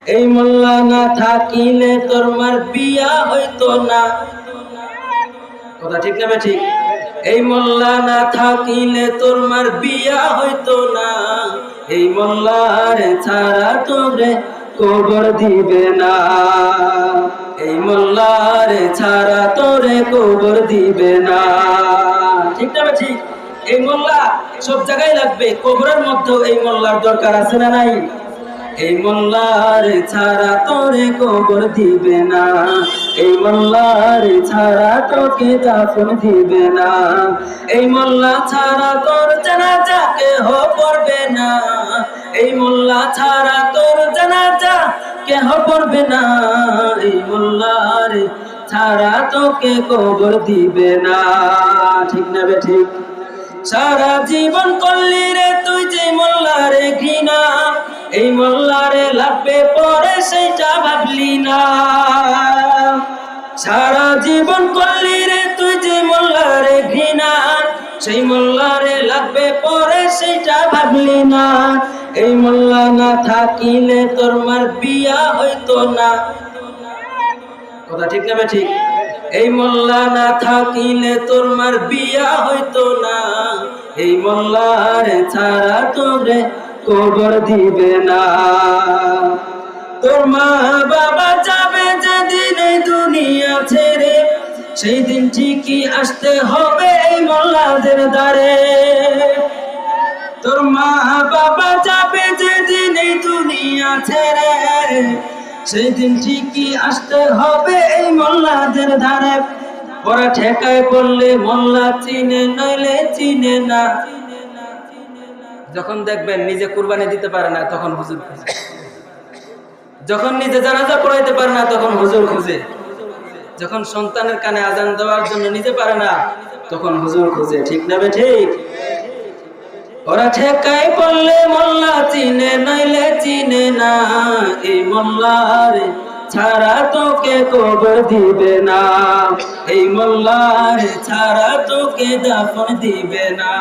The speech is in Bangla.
এই মোল্লা না থাকিলে তোর মার বিয়া হইতো না। কথা ঠিক না ঠিক? এই মোল্লা না থাকিলে তোর মার বিয়া হইতো না। এই মোল্লার ছাড়া তোরে কবর দিবে না। এই মোল্লার ছাড়া তোরে কবর দিবে না। ঠিক না ঠিক? এই মোল্লা সব জায়গায় লাগবে, কবরের মধ্যেও এই মোল্লার দরকার আছে না নাই? এই মোল্লার ছাড়া তোরে কবর দিবে না। এই মোল্লার ছাড়া তোকে দাফন দিবে না। এই মোল্লা ছাড়া তোর জানাজা কেহ পড়বে না। এই মোল্লা ছাড়া তোর জানাজা কেহ পড়বে না। এই মোল্লার ছাড়া তোকে কবর দিবে না। ঠিক না বে ঠিক? সারা জীবন করলি রে তুই যে মোল্লারে ঘৃণা। এই মোল্লারে লাগবে পরে সেইটা ভাবলি না। সারা জীবন করলি রে তুই যে মোল্লারে ঘৃণা। সেই মোল্লারে লাগবে পরে সেইটা ভাবলি না। এই মোল্লা না থাকিলে তোর মার বিয়া হইতো না। কথা ঠিক না ঠিক? এই মোল্লা না থাকিলে তোর মার বিয়া হইতো না। এই মোল্লার ছাড়া তোরে কবর দিবে না। তোর মা বাবা যাবে যেদিন এই দুনিয়া ছেড়ে, সেই দিন ঠিকই আসতে হবে এই মোল্লাদের দ্বারে। তোর মা বাবা যাবে যেদিন এই দুনিয়া ছেড়ে, সেই দিন ঠিকই আসতে হবে এই মোল্লাদের ধারে। ওরা ঠেকায় পড়লে মোল্লা চিনে, নইলে চিনে না। যখন দেখবেন নিজে কুরবানি দিতে পারে না তখন হুজুর খুঁজে, যখন নিজে জানাজা পড়াইতে পারে না তখন হুজুর খুঁজে, যখন সন্তানের কানে আজান দেওয়ার জন্য নিজে পারে না তখন হুজুর খুঁজে। ঠিক না বে ঠিক? ওরা ঠেকায় পড়লে মোল্লা চিনে, নইলে চিনে না। এই মোল্লার ছাড়া তোকে কবর দিবে না। এই মোল্লার ছাড়া তোকে দাফন দিবে না।